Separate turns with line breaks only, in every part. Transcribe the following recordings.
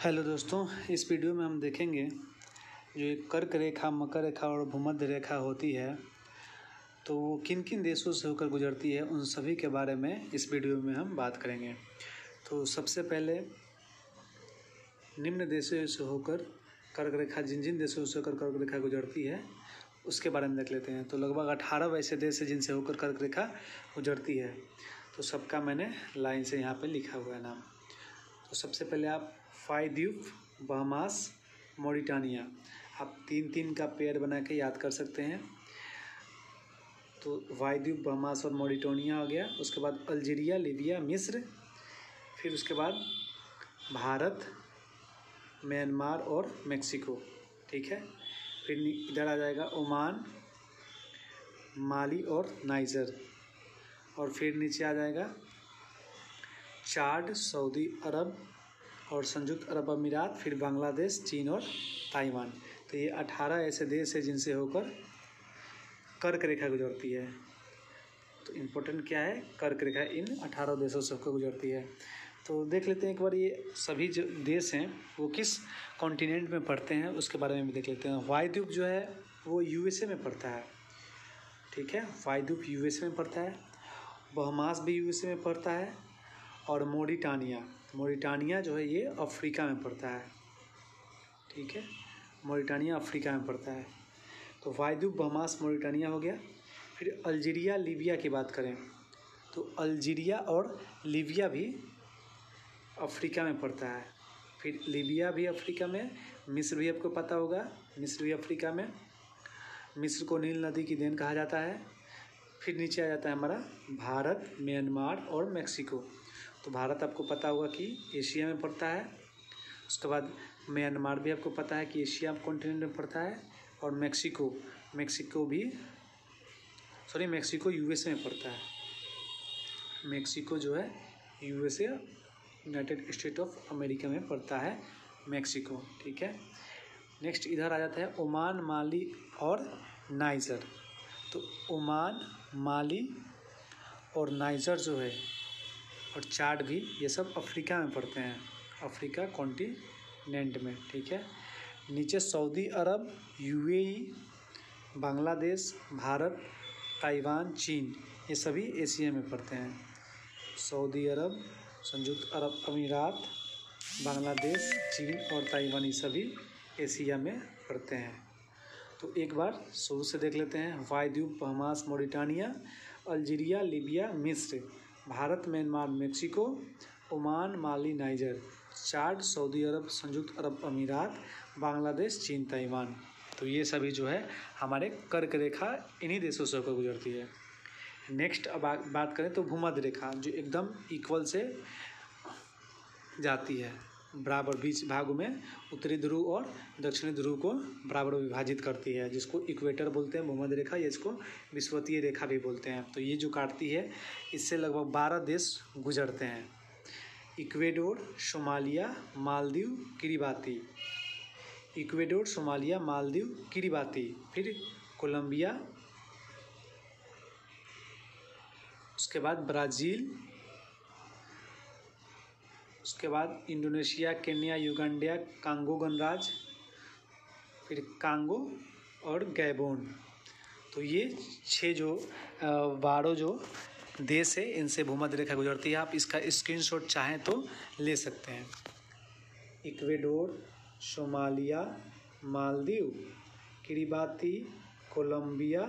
Hello दोस्तों, इस video में हम देखेंगे जो एक कर्क रेखा, मकर रेखा और भूमध्य रेखा होती है तो वो किन किन देशों से होकर गुजरती है, उन सभी के बारे में इस वीडियो में हम बात करेंगे। तो सबसे पहले निम्न देशों से होकर कर्क रेखा, जिन जिन देशों से होकर कर्क रेखा गुजरती है उसके बारे में देख लेते हैं। तो लगभग 18 वैसे देश हैं जिनसे होकर कर्क रेखा गुजरती है। तो सबका मैंने लाइन से यहाँ पे लिखा हुआ है नाम। तो सबसे पहले आप फाइद्वीप, बहामास, मॉरिटानिया, आप 3-3 का पेयर बना के याद कर सकते हैं। तो फाइद्वीप, बहामास और मॉरिटानिया हो गया। उसके बाद अल्जीरिया, लीबिया, मिस्र, फिर उसके बाद भारत, म्यांमार और मेक्सिको। ठीक है, फिर इधर आ जाएगा ओमान, माली और नाइजर, और फिर नीचे आ जाएगा चाड, सऊदी अरब और संयुक्त अरब अमीरात, फिर बांग्लादेश, चीन और ताइवान। तो ये 18 ऐसे देश हैं जिनसे होकर कर्क रेखा गुजरती है। तो इम्पोर्टेंट क्या है, कर्क रेखा इन 18 देशों से होकर गुजरती है। तो देख लेते हैं एक बार ये सभी जो देश हैं वो किस कॉन्टिनेंट में पड़ते हैं उसके बारे में भी देख लेते हैं। फाइद्वीप जो है वो यूएसए में पड़ता है। ठीक है, फाइद्वीप यूएसए में पड़ता है। बहामास भी यूएसए में पड़ता है। और मॉरिटानिया जो है ये अफ्रीका में पड़ता है। ठीक है, मॉरिटानिया अफ्रीका में पड़ता है। तो फाइद्वीप, बहामास, मॉरिटानिया हो गया। फिर अल्जीरिया, लीबिया की बात करें तो अल्जीरिया और लीबिया भी अफ्रीका में पड़ता है। फिर लीबिया भी अफ्रीका में, मिस्र भी आपको पता होगा, मिस्र भी अफ्रीका में। मिस्र को नील नदी की देन कहा जाता है। फिर नीचे आ जाता है हमारा भारत, म्यांमार और मेक्सिको। तो भारत आपको पता होगा कि एशिया में पड़ता है। उसके बाद म्यांमार भी आपको पता है कि एशिया कॉन्टिनेंट में पड़ता है। और मेक्सिको यूएसए में पड़ता है। मेक्सिको जो है USA, United state of America में पड़ता है मेक्सिको। ठीक है, नेक्स्ट इधर आ जाता है ओमान, माली और नाइजर। तो ओमान, माली और नाइजर जो है और चाड भी, ये सब अफ्रीका में पड़ते हैं, अफ्रीका कॉन्टिनेंट में। ठीक है, नीचे सऊदी अरब, यूएई, बांग्लादेश, भारत, ताइवान, चीन, ये सभी एशिया में पड़ते हैं। सऊदी अरब, संयुक्त अरब अमीरात, बांग्लादेश, चीन और ताइवान, ये सभी एशिया में पड़ते हैं। तो एक बार शुरू से देख लेते हैं। फाइद्वीप, बहामास, मॉरिटानिया, अल्जीरिया, लीबिया, मिस्र, भारत, म्यांमार, मेक्सिको, ओमान, माली, नाइजर, चाड, सऊदी अरब, संयुक्त अरब अमीरात, बांग्लादेश, चीन, ताइवान। तो ये सभी जो है हमारे कर्क रेखा इन्हीं देशों से होकर गुजरती है। नेक्स्ट अब बात करें तो भूमध्य रेखा, जो एकदम इक्वल से जाती है, बराबर बीच भागों में उत्तरी ध्रुव और दक्षिणी ध्रुव को बराबर विभाजित करती है, जिसको इक्वेटर बोलते हैं भूमध्य रेखा, या इसको विषुवतीय रेखा भी बोलते हैं। तो ये जो काटती है इससे लगभग 12 देश गुजरते हैं। Ecuador, Somalia, Maldives, Kiribati. Ecuador, Somalia, Maldives, Kiribati, फिर कोलंबिया, उसके बाद ब्राज़ील, उसके बाद इंडोनेशिया, केन्या, युगांडा, कांगो गणराज्य, फिर कांगो और गैबोन। तो ये 12 जो देश है इनसे भूमध्य रेखा गुजरती है। आप इसका स्क्रीनशॉट चाहें तो ले सकते हैं। Ecuador, Somalia, Maldives, Kiribati, Colombia,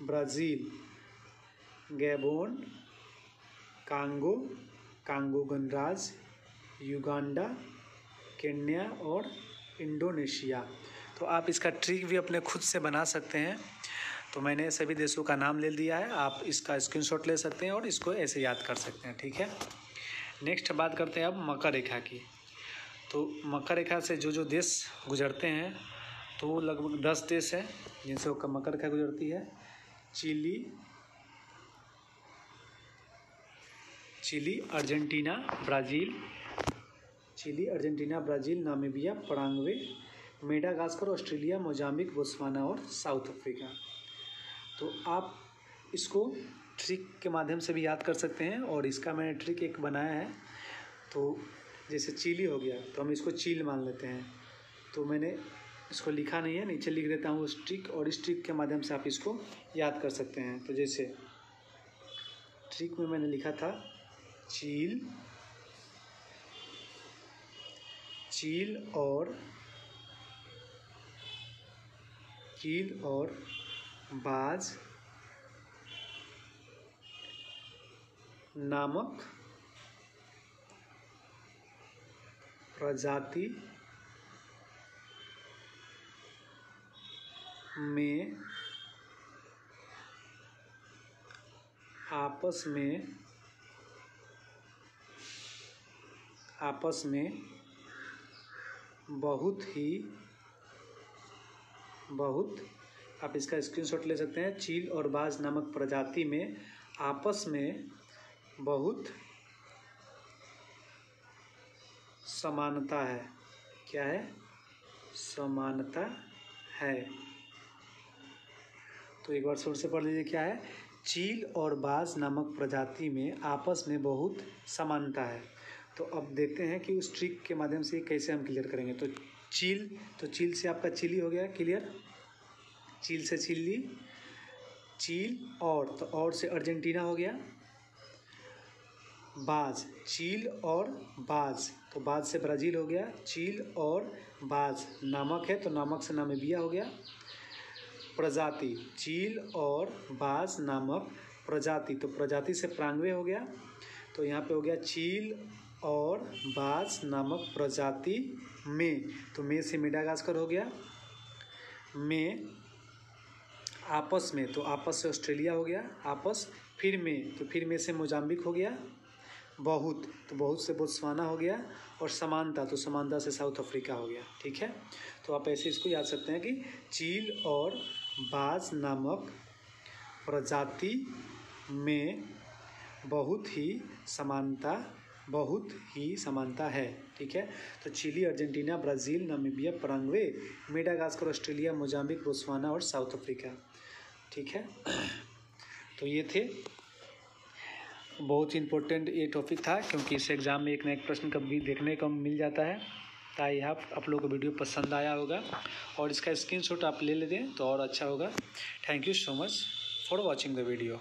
Brazil, Gabon, Congo गणराज्य, युगांडा, केन्या और इंडोनेशिया। तो आप इसका ट्रिक भी अपने खुद से बना सकते हैं। तो मैंने सभी देशों का नाम ले दिया है, आप इसका स्क्रीनशॉट ले सकते हैं और इसको ऐसे याद कर सकते हैं। ठीक है, नेक्स्ट बात करते हैं अब मकर रेखा की। तो मकर रेखा से जो देश गुजरते हैं तो लगभग 10 देश हैं जिनसे होकर मकर रेखा गुजरती है। Chile, Argentina, Brazil, Namibia, Paraguay, Madagascar, Australia, Mozambique, Botswana और साउथ अफ्रीका। तो आप इसको ट्रिक के माध्यम से भी याद कर सकते हैं और इसका मैंने ट्रिक एक बनाया है। तो जैसे चिली हो गया तो हम इसको चील मान लेते हैं। तो मैंने इसको लिखा नहीं है, नीचे लिख देता हूँ उस ट्रिक, और इस ट्रिक के माध्यम से आप इसको याद कर सकते हैं। तो जैसे ट्रिक में मैंने लिखा था चील, चील और बाज नामक प्रजाति में आपस में बहुत आप इसका स्क्रीनशॉट ले सकते हैं। चील और बाज नामक प्रजाति में आपस में बहुत समानता है। क्या है? समानता है। तो एक बार फिर से पढ़ लीजिए, क्या है? चील और बाज नामक प्रजाति में आपस में बहुत समानता है। तो अब देखते हैं कि उस ट्रिक के माध्यम से कैसे हम क्लियर करेंगे। तो चील से आपका चिली हो गया क्लियर, चील से चिल्ली, चील और, तो और से अर्जेंटीना हो गया। बाज, चील और बाज, तो बाज से ब्राज़ील हो गया। चील और बाज नामक है तो नामक से नामीबिया हो गया। प्रजाति, चील और बाज नामक प्रजाति, तो प्रजाति से प्रांग्वे हो गया। तो यहाँ पे हो गया चील और बाज नामक प्रजाति में, तो में से मेडागास्कर हो गया। में आपस में, तो आपस से ऑस्ट्रेलिया हो गया। आपस, फिर में, तो फिर में से मोजाम्बिक हो गया। बहुत, तो बहुत से बोत्सवाना हो गया। और समानता, तो समानता से साउथ अफ्रीका हो गया। ठीक है, तो आप ऐसे इसको याद सकते हैं कि चील और बाज नामक प्रजाति में बहुत ही समानता है। ठीक है, तो Chile, Argentina, Brazil, Namibia, Paraguay, Madagascar, Australia, Mozambique, Botswana और साउथ अफ्रीका। ठीक है, तो ये थे, बहुत ही इम्पोर्टेंट ये टॉपिक था, क्योंकि इस एग्ज़ाम में एक ना एक प्रश्न कभी देखने को मिल जाता है। ताकि आप लोगों को वीडियो पसंद आया होगा और इसका स्क्रीनशॉट आप ले लेते हैं तो और अच्छा होगा। Thank you so much for watching the video.